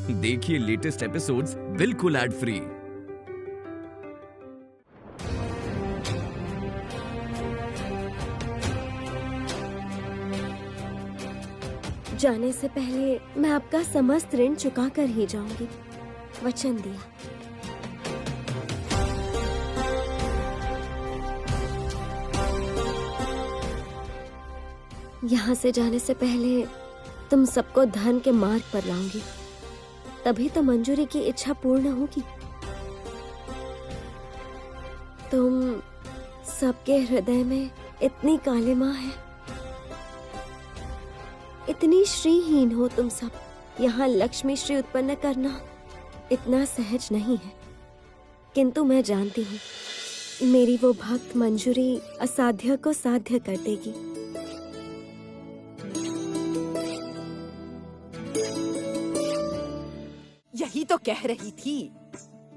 देखिए latest episodes बिल्कुल ad free. जाने से पहले मैं आपका समस्त ऋण चुका कर ही जाऊंगी, वचन दिया। यहाँ से जाने से पहले तुम सबको धन के मार्ग पर लाऊंगी, तभी तो मंजूरी की इच्छा पूर्ण होगी। तुम सबके हृदय में इतनी कालिमा है, इतनी श्रीहीन हो तुम सब। यहाँ लक्ष्मी श्री उत्पन्न करना इतना सहज नहीं है, किंतु मैं जानती हूँ मेरी वो भक्त मंजूरी असाध्य को साध्य कर देगी। यही तो कह रही थी,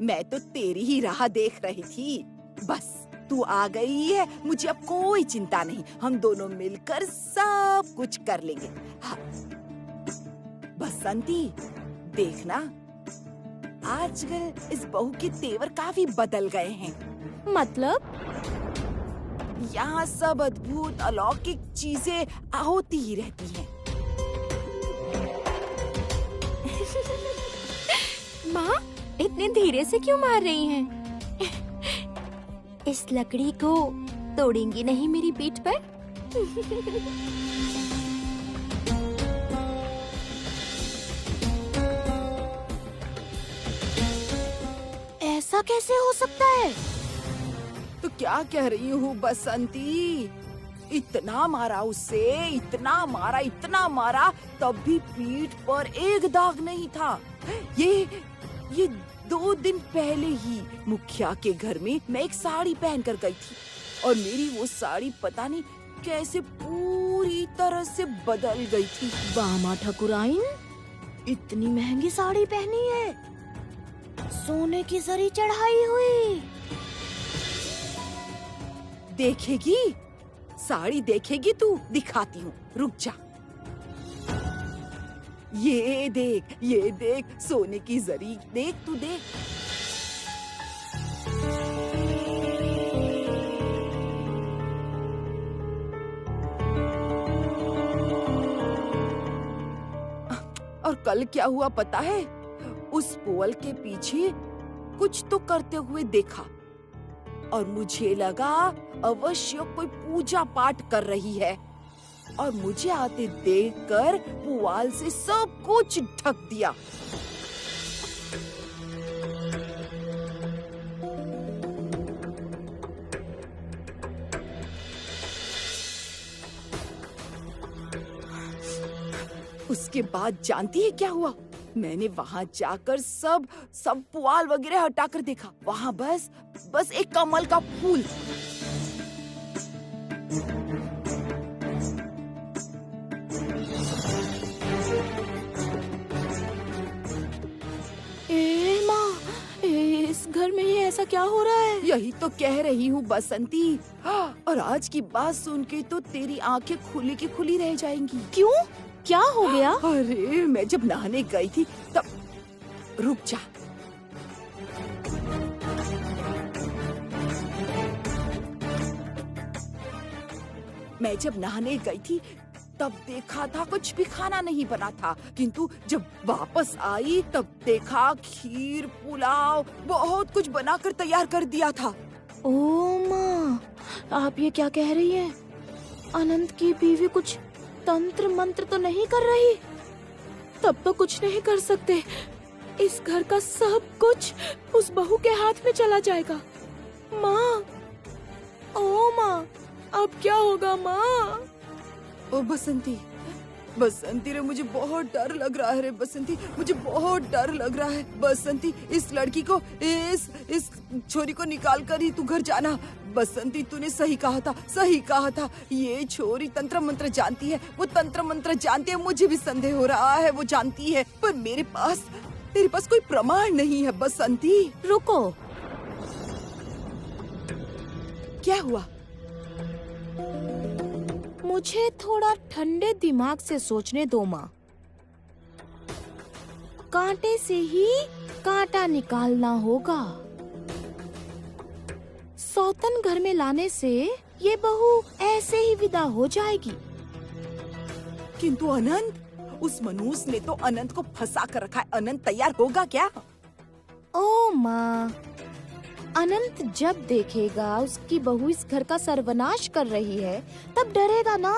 मैं तो तेरी ही राह देख रही थी। बस तू आ गई है, मुझे अब कोई चिंता नहीं। हम दोनों मिलकर सब कुछ कर लेंगे। हाँ। बसंती, देखना आजकल इस बहू के तेवर काफी बदल गए हैं। मतलब? यहाँ सब अद्भुत अलौकिक चीजें होती ही रहती हैं। माँ, इतने धीरे से क्यों मार रही हैं? इस लकड़ी को तोड़ेंगी नहीं मेरी पीठ पर? ऐसा कैसे हो सकता है? तो क्या कह रही हूँ बसंती, इतना मारा उससे, इतना मारा, तब भी पीठ पर एक दाग नहीं था। ये 2 दिन पहले ही मुखिया के घर में मैं एक साड़ी पहन कर गई थी और मेरी वो साड़ी पता नहीं कैसे पूरी तरह से बदल गई थी। बामा ठाकुराइन, इतनी महंगी साड़ी पहनी है, सोने की जरी चढ़ाई हुई। देखेगी? साड़ी देखेगी तू? दिखाती हूँ, रुक जा। ये देख सोने की जरी, देख तू देख। और कल क्या हुआ पता है? उस पोल के पीछे कुछ तो करते हुए देखा और मुझे लगा अवश्य कोई पूजा पाठ कर रही है, और मुझे आते देखकर पुआल से सब कुछ ढक दिया। उसके बाद जानती है क्या हुआ? मैंने वहाँ जाकर सब पुआल वगैरह हटाकर देखा। वहाँ बस एक कमल का फूल। इस घर में ये ऐसा क्या हो रहा है? यही तो कह रही हूँ बसंती। और आज की बात सुन के तो तेरी आंखें खुली की खुली रह जाएंगी। क्यों? क्या हो गया? अरे मैं जब नहाने गई थी तब, रुक जा। मैं जब नहाने गई थी तब देखा था कुछ भी खाना नहीं बना था, किंतु जब वापस आई तब देखा खीर पुलाव बहुत कुछ बनाकर तैयार कर दिया था। ओ माँ, आप ये क्या कह रही हैं? अनंत की बीवी कुछ तंत्र मंत्र तो नहीं कर रही? तब तो कुछ नहीं कर सकते। इस घर का सब कुछ उस बहू के हाथ में चला जाएगा। माँ, ओ माँ, अब क्या होगा माँ? ओ बसंती रे, मुझे बहुत डर लग रहा है रे बसंती, मुझे बहुत डर लग रहा है बसंती। इस लड़की को, इस छोरी को निकाल कर ही तू घर जाना। बसंती, तूने सही कहा था। ये छोरी तंत्र मंत्र जानती है, वो तंत्र मंत्र जानती है। मुझे भी संदेह हो रहा है वो जानती है, पर मेरे पास कोई प्रमाण नहीं है बसंती। रुको, क्या हुआ? मुझे थोड़ा ठंडे दिमाग से सोचने दो माँ। कांटे से ही कांटा निकालना होगा। सौतन घर में लाने से ये बहू ऐसे ही विदा हो जाएगी। किंतु अनंत, उस मनुष्य ने तो अनंत को फंसा कर रखा है। अनंत तैयार होगा क्या? ओ माँ, अनंत जब देखेगा उसकी बहू इस घर का सर्वनाश कर रही है तब डरेगा ना।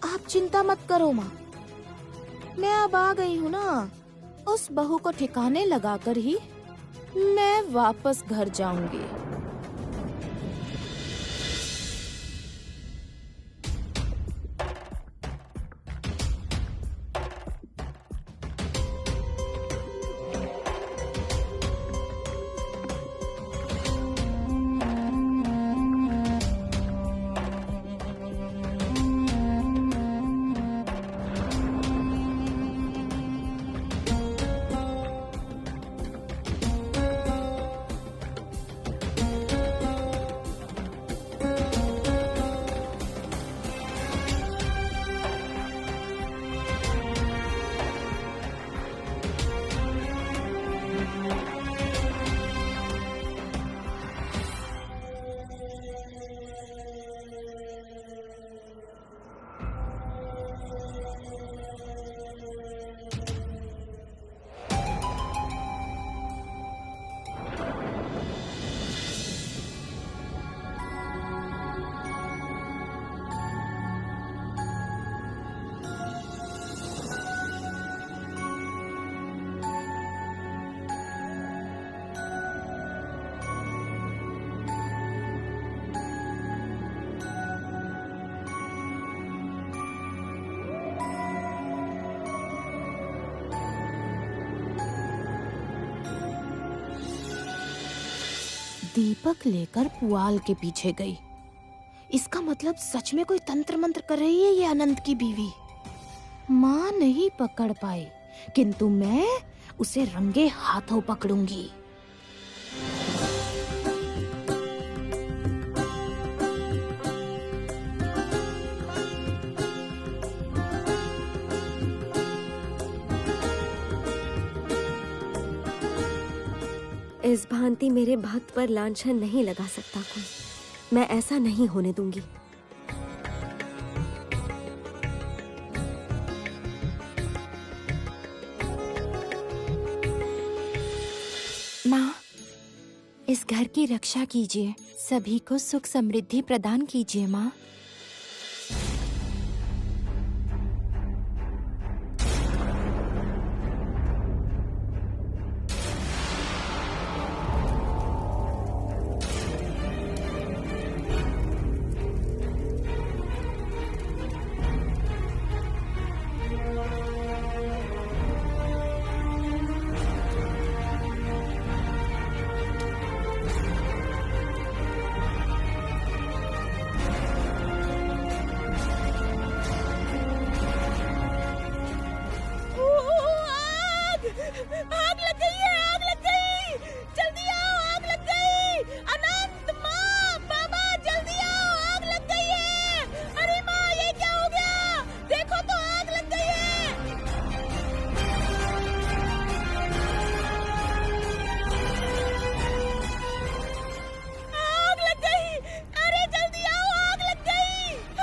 आप चिंता मत करो माँ, मैं अब आ गई हूँ ना। उस बहू को ठिकाने लगाकर ही मैं वापस घर जाऊंगी। दीपक लेकर पुआल के पीछे गई। इसका मतलब सच में कोई तंत्र मंत्र कर रही है ये अनंत की बीवी। माँ नहीं पकड़ पाई, किंतु मैं उसे रंगे हाथों पकड़ूंगी। इस भांति मेरे भक्त पर लांछन नहीं लगा सकता कोई। मैं ऐसा नहीं होने दूंगी। माँ, इस घर की रक्षा कीजिए, सभी को सुख समृद्धि प्रदान कीजिए माँ। आग लग गई है, आग लग गई, जल्दी आओ, आग लग गई। अनंत, माँ, बाबा, जल्दी आओ, आग लग गई है। अरे माँ, ये क्या हो गया? देखो तो, आग लग गई है। आग लग गई, अरे जल्दी आओ, आग लग गई।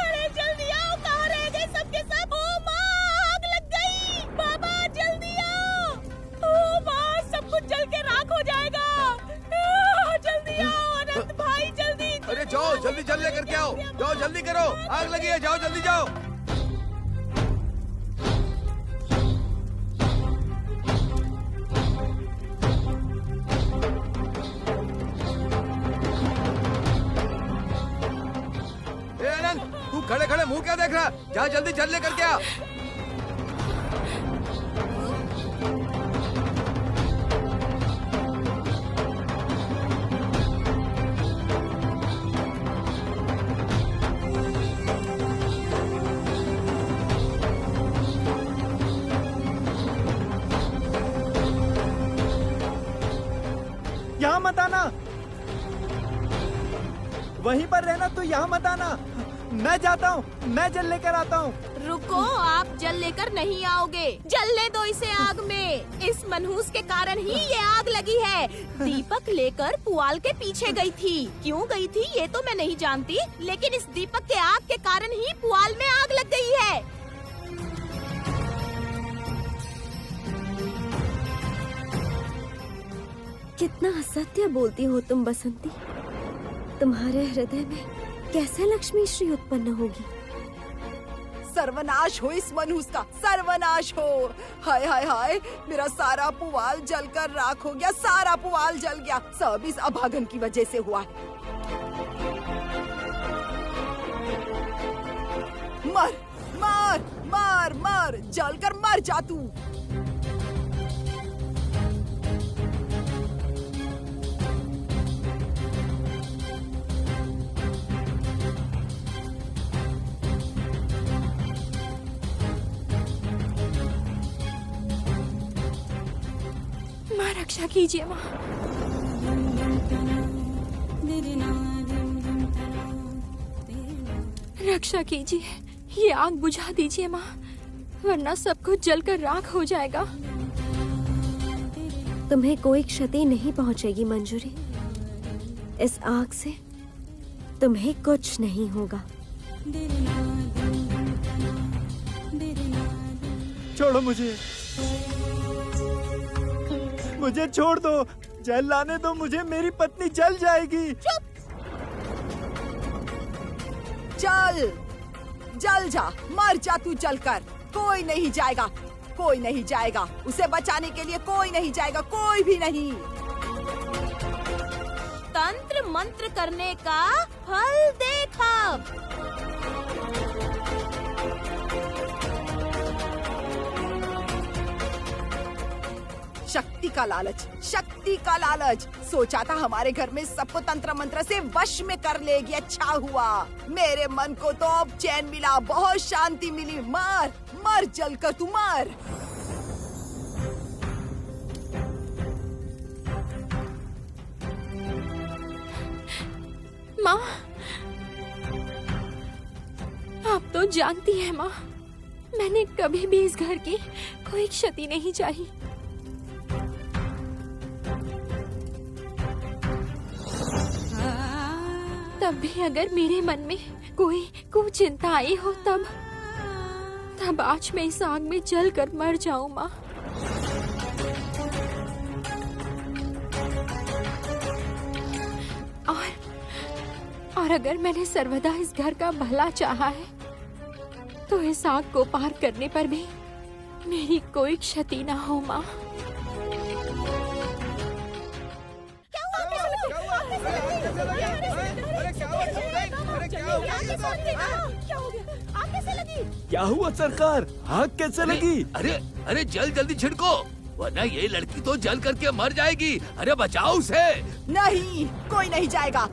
अरे जल्दी आओ, कहाँ रह गए सबके सब? ओ माँ, आग लग गई। बाबा जल्दी आओ। ओ माँ, सब कुछ जल के राख हो जाएगा। जल्दी आओ अनंत भाई, जल्दी। अरे जाओ, जल्दी जल लेकर के आओ। जाओ जल्दी करो, आग लगी है, जाओ जल्दी जाओ। ए अनंत, तू खड़े खड़े मुंह क्या देख रहा? जा जल्दी जल लेकर के आ। यहाँ मत आना, वहीं पर रहना, तो यहाँ मत आना। मैं जाता हूँ, मैं जल लेकर आता हूँ। रुको, आप जल लेकर नहीं आओगे। जलने दो इसे आग में। इस मनहूस के कारण ही ये आग लगी है। दीपक लेकर पुआल के पीछे गई थी। क्यों गई थी ये तो मैं नहीं जानती, लेकिन इस दीपक के आग के कारण ही पुआल में आग लग गई है। कितना असत्य बोलती हो तुम बसंती। तुम्हारे हृदय में कैसे लक्ष्मी श्री उत्पन्न होगी? सर्वनाश हो इस मनहूस का, सर्वनाश हो। हाय हाय हाय, मेरा सारा पुआल जलकर राख हो गया, सारा पुआल जल गया। सब इस अभागन की वजह से हुआ है। मर मर मर मर, जलकर मर जा तू। माँ रक्षा कीजिए माँ। रक्षा कीजिए, ये आग बुझा दीजिए माँ, वरना सब कुछ जलकर राख हो जाएगा। तुम्हें कोई क्षति नहीं पहुंचेगी मंजूरी। इस आग से तुम्हें कुछ नहीं होगा। छोड़ो मुझे, मुझे छोड़ दो, जल लाने दो मुझे, मेरी पत्नी जल जाएगी। चल, जल जा, मर जा तू जलकर। कोई नहीं जाएगा, कोई नहीं जाएगा। उसे बचाने के लिए कोई नहीं जाएगा, कोई भी नहीं। तंत्र मंत्र करने का फल देखा। शक्ति का लालच, शक्ति का लालच। सोचा था हमारे घर में सबको तंत्र मंत्र से वश में कर लेगी। अच्छा हुआ, मेरे मन को तो अब चैन मिला, बहुत शांति मिली। मर मर जलकर तू मर। माँ, आप तो जानती हैं माँ, मैंने कभी भी इस घर की कोई क्षति नहीं चाही। तब भी अगर मेरे मन में कोई कुचिंता आई हो तब आज मैं इस आग में जल कर मर जाऊं माँ। और अगर मैंने सर्वदा इस घर का भला चाहा है तो इस आग को पार करने पर भी मेरी कोई क्षति ना हो माँ। क्या हुआ सरकार, आग कैसे लगी? अरे अरे जल जल्दी छिड़को, वरना ये लड़की तो जल करके मर जाएगी। अरे बचाओ उसे। नहीं, कोई नहीं जाएगा।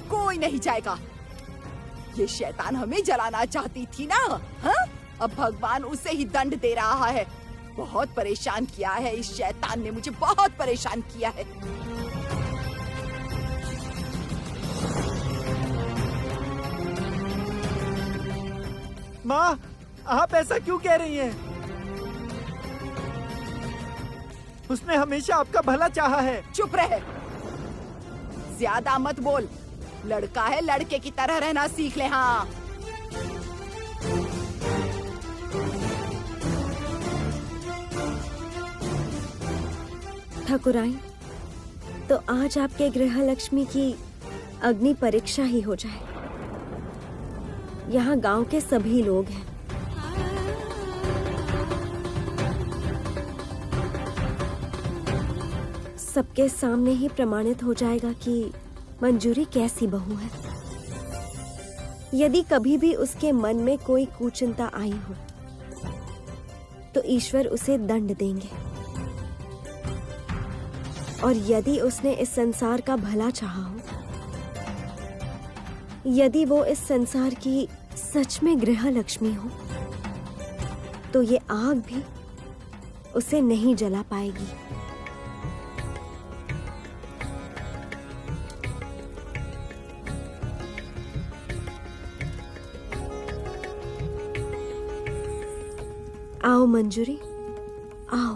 कोई नहीं जाएगा। ये शैतान हमें जलाना चाहती थी ना, हाँ? अब भगवान उसे ही दंड दे रहा है। बहुत परेशान किया है इस शैतान ने, मुझे बहुत परेशान किया है। माँ, आप ऐसा क्यों कह रही हैं? उसने हमेशा आपका भला चाहा है। चुप रहे, ज्यादा मत बोल। लड़का है, लड़के की तरह रहना सीख ले। हाँ, ठाकुराइन, तो आज आपके गृह लक्ष्मी की अग्नि परीक्षा ही हो जाए। यहाँ गांव के सभी लोग हैं। सबके सामने ही प्रमाणित हो जाएगा कि मंजूरी कैसी बहू है। यदि कभी भी उसके मन में कोई कुचिंता आई हो तो ईश्वर उसे दंड देंगे, और यदि उसने इस संसार का भला चाहा हो, यदि वो इस संसार की सच में गृह लक्ष्मी हो, तो ये आग भी उसे नहीं जला पाएगी। आओ मंजूरी, आओ,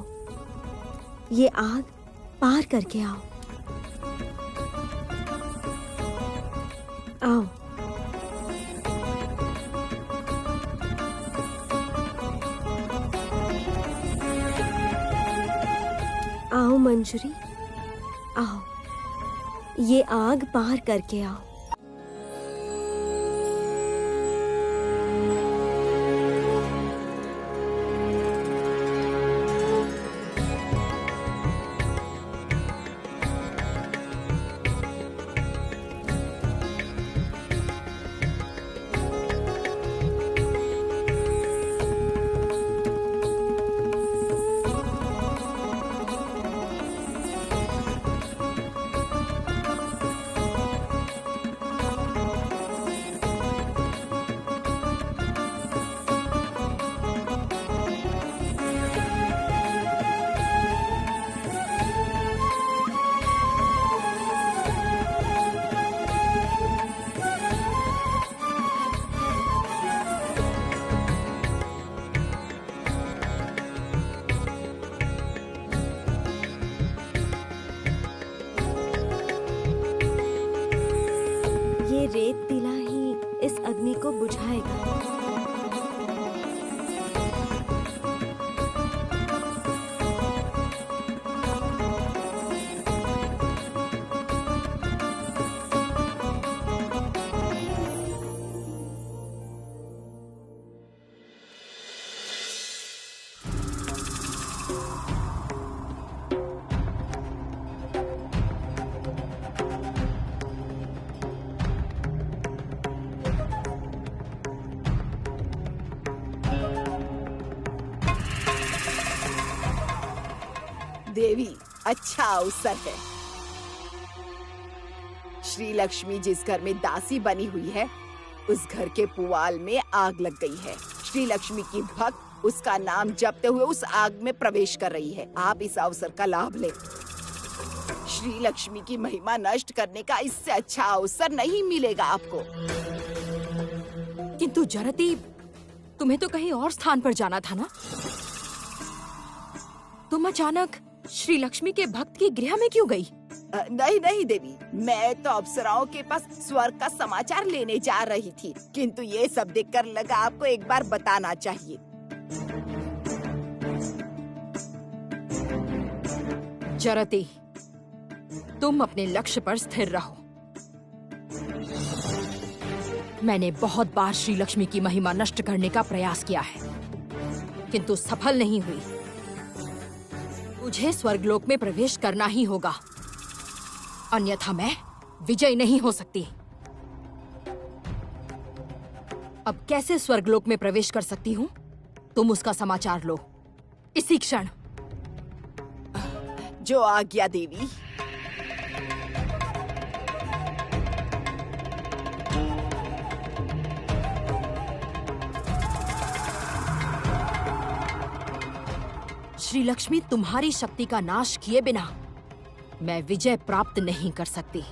ये आग पार करके आओ। आओ। आओ मंजूरी, आओ, ये आग पार करके आओ। ये रेत तिला ही इस अग्नि को बुझाएगा। देवी, अच्छा अवसर है। श्री लक्ष्मी जिस घर में दासी बनी हुई है, उस घर के पुआल में आग लग गई है। श्री लक्ष्मी की भक्त उसका नाम जपते हुए उस आग में प्रवेश कर रही है। आप इस अवसर का लाभ लें। श्री लक्ष्मी की महिमा नष्ट करने का इससे अच्छा अवसर नहीं मिलेगा आपको। किंतु जरती, तुम्हें तो कहीं और स्थान पर जाना था ना? तुम अचानक श्री लक्ष्मी के भक्त के गृह में क्यों गई? नहीं नहीं देवी, मैं तो अप्सराओं के पास स्वर्ग का समाचार लेने जा रही थी, किंतु ये सब देखकर लगा आपको एक बार बताना चाहिए। जरती, तुम अपने लक्ष्य पर स्थिर रहो। मैंने बहुत बार श्री लक्ष्मी की महिमा नष्ट करने का प्रयास किया है, किंतु सफल नहीं हुई। मुझे स्वर्गलोक में प्रवेश करना ही होगा, अन्यथा मैं विजय नहीं हो सकती। अब कैसे स्वर्गलोक में प्रवेश कर सकती हूँ? तुम उसका समाचार लो इसी क्षण। जो आज्ञा देवी। श्री लक्ष्मी, तुम्हारी शक्ति का नाश किए बिना मैं विजय प्राप्त नहीं कर सकती।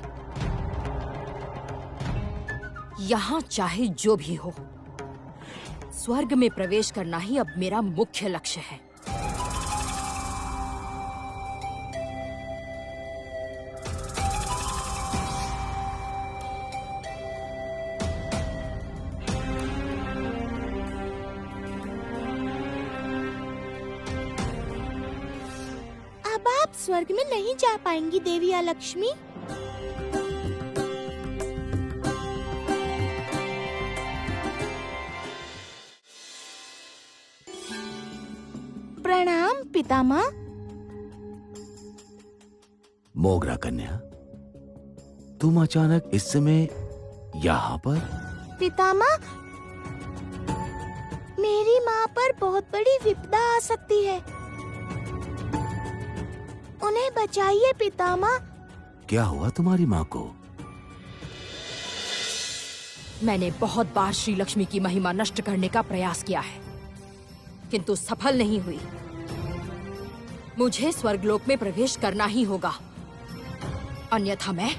यहाँ चाहे जो भी हो, स्वर्ग में प्रवेश करना ही अब मेरा मुख्य लक्ष्य है। अब आप स्वर्ग में नहीं जा पाएंगी देवी लक्ष्मी। प्रणाम पितामह। मोगरा कन्या, तुम अचानक इस समय यहाँ पर? पितामह, मेरी माँ पर बहुत बड़ी विपदा आ सकती है, उन्हें बचाइए पितामह। क्या हुआ तुम्हारी माँ को? मैंने बहुत बार श्री लक्ष्मी की महिमा नष्ट करने का प्रयास किया है, किंतु सफल नहीं हुई। मुझे स्वर्गलोक में प्रवेश करना ही होगा, अन्यथा मैं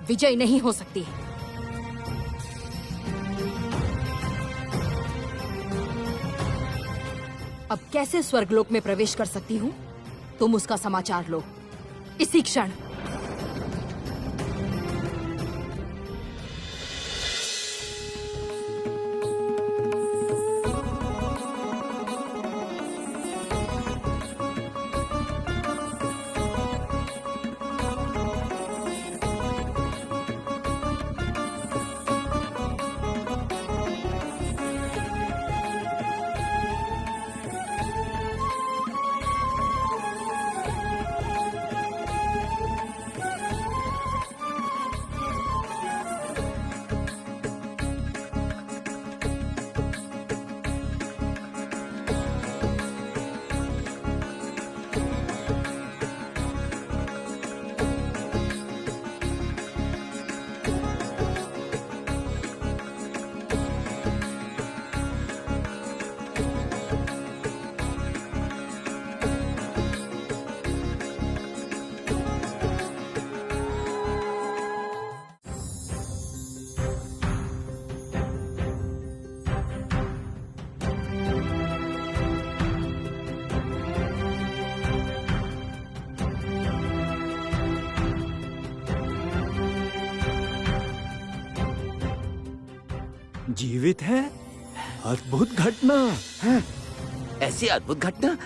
विजय नहीं हो सकती। अब कैसे स्वर्गलोक में प्रवेश कर सकती हूँ, तुम उसका समाचार लो इसी क्षण। जीवित है? अद्भुत घटना। ऐसी अद्भुत घटना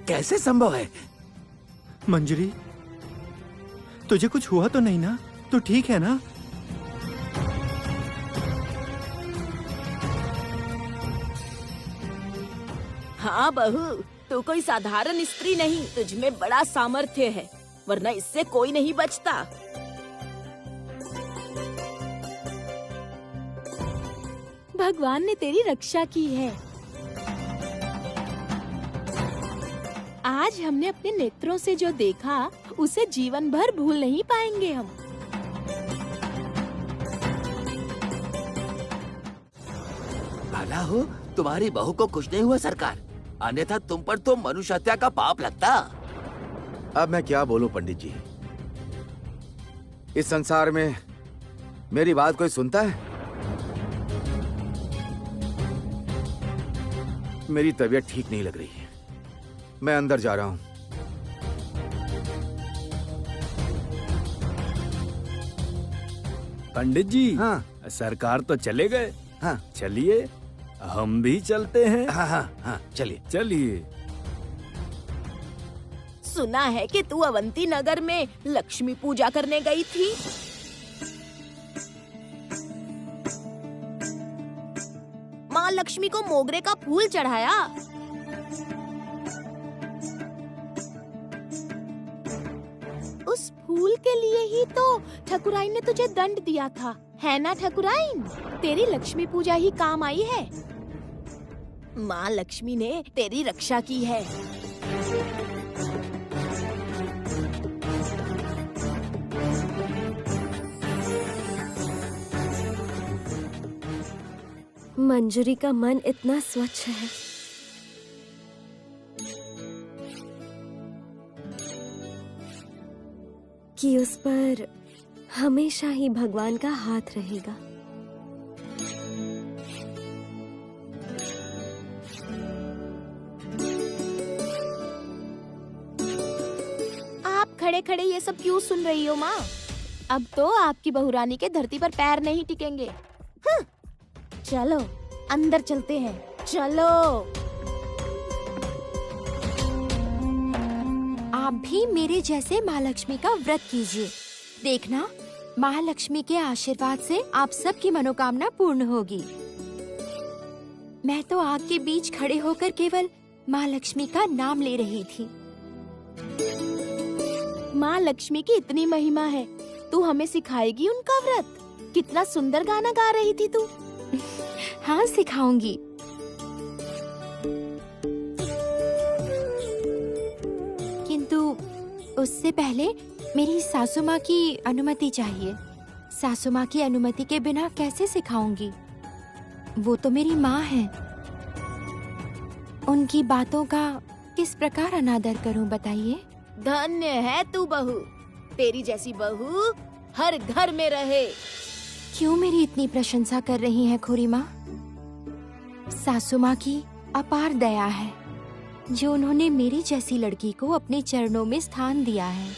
कैसे संभव है? मंजरी, तुझे कुछ हुआ तो नहीं ना? तू ठीक है ना? हाँ बहू, तू कोई साधारण स्त्री नहीं, तुझमें बड़ा सामर्थ्य है, वरना इससे कोई नहीं बचता। भगवान ने तेरी रक्षा की है। आज हमने अपने नेत्रों से जो देखा, उसे जीवन भर भूल नहीं पाएंगे हम। भला हो तुम्हारी बहू को कुछ नहीं हुआ सरकार, अन्यथा तुम पर तो मनुष्य हत्या का पाप लगता। अब मैं क्या बोलूं पंडित जी, इस संसार में मेरी बात कोई सुनता है? मेरी तबीयत ठीक नहीं लग रही है, मैं अंदर जा रहा हूं। पंडित जी, हाँ सरकार तो चले गए। हाँ चलिए हम भी चलते हैं। हाँ हाँ हाँ चलिए। चलिए। सुना है कि तू अवंती नगर में लक्ष्मी पूजा करने गई थी। माँ लक्ष्मी को मोगरे का फूल चढ़ाया। उस फूल के लिए ही तो ठकुराइन ने तुझे दंड दिया था, है ना ठकुराइन? तेरी लक्ष्मी पूजा ही काम आई है। माँ लक्ष्मी ने तेरी रक्षा की है। मंजरी का मन इतना स्वच्छ है। कि उस पर हमेशा ही भगवान का हाथ रहेगा। आप खड़े खड़े ये सब क्यों सुन रही हो माँ? अब तो आपकी बहुरानी के धरती पर पैर नहीं टिकेंगे। चलो अंदर चलते हैं, चलो। आप भी मेरे जैसे माँ लक्ष्मी का व्रत कीजिए, देखना माँ लक्ष्मी के आशीर्वाद से आप सबकी मनोकामना पूर्ण होगी। मैं तो आग के बीच खड़े होकर केवल माँ लक्ष्मी का नाम ले रही थी। माँ लक्ष्मी की इतनी महिमा है, तू हमें सिखाएगी उनका व्रत? कितना सुंदर गाना गा रही थी तू। हाँ सिखाऊंगी। किंतु उससे पहले मेरी सासू माँ की अनुमति चाहिए। सासू माँ की अनुमति के बिना कैसे सिखाऊंगी? वो तो मेरी माँ है। उनकी बातों का किस प्रकार अनादर करूं बताइए? धन्य है तू बहू, तेरी जैसी बहू हर घर में रहे। क्यों मेरी इतनी प्रशंसा कर रही हैं खोरी माँ? सासू माँ की अपार दया है जो उन्होंने मेरी जैसी लड़की को अपने चरणों में स्थान दिया है।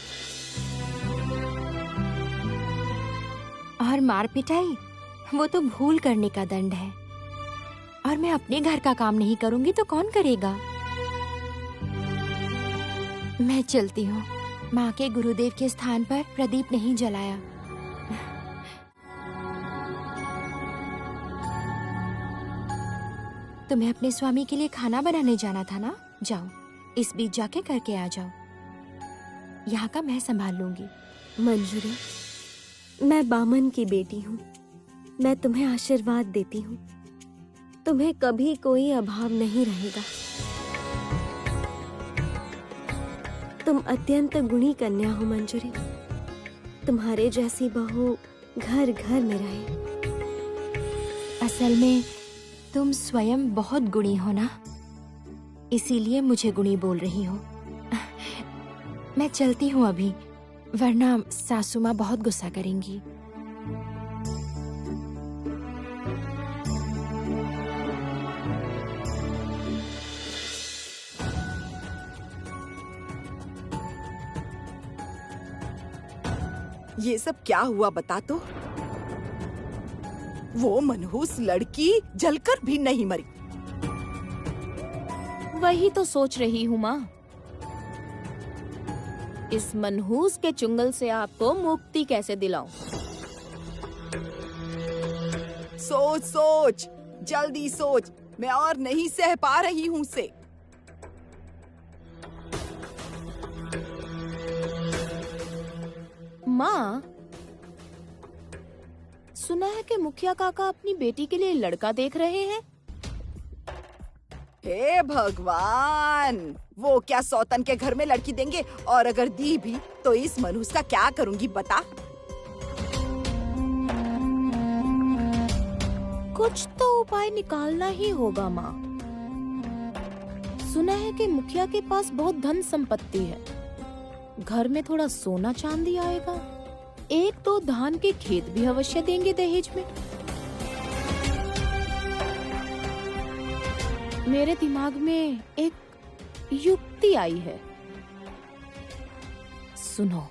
और मार पिटाई वो तो भूल करने का दंड है, और मैं अपने घर का काम नहीं करूंगी तो कौन करेगा। मैं चलती हूँ। माँ के गुरुदेव के स्थान पर प्रदीप नहीं जलाया। तुम्हें अपने स्वामी के लिए खाना बनाने जाना था ना? जाओ, इस बीच जाके करके आ जाओ। यहाँ का मैं संभाल लूंगी। मंजूरी, मैं बामन की बेटी हूँ। मैं तुम्हें आशीर्वाद देती हूँ। तुम्हें कभी कोई अभाव नहीं रहेगा। तुम अत्यंत गुणी कन्या हो मंजूरी। तुम्हारे जैसी बहू घर घर में रहे। असल में तुम स्वयं बहुत गुणी हो ना, इसीलिए मुझे गुणी बोल रही हो। मैं चलती हूँ अभी, वरना सासू माँ बहुत गुस्सा करेंगी। ये सब क्या हुआ बता तो? वो मनहूस लड़की जलकर भी नहीं मरी। वही तो सोच रही हूँ माँ। इस मनहूस के चुंगल से आपको मुक्ति कैसे दिलाऊं? सोच सोच, जल्दी सोच। मैं और नहीं सह पा रही हूँ उसे। माँ, सुना है कि मुखिया काका अपनी बेटी के लिए लड़का देख रहे हैं। हे भगवान, वो क्या सौतन के घर में लड़की देंगे? और अगर दी भी तो इस मनहूस का क्या करूंगी बता? कुछ तो उपाय निकालना ही होगा माँ। सुना है कि मुखिया के पास बहुत धन संपत्ति है। घर में थोड़ा सोना चांदी आएगा। 1-2 धान के खेत भी अवश्य देंगे दहेज में। मेरे दिमाग में एक युक्ति आई है। सुनो।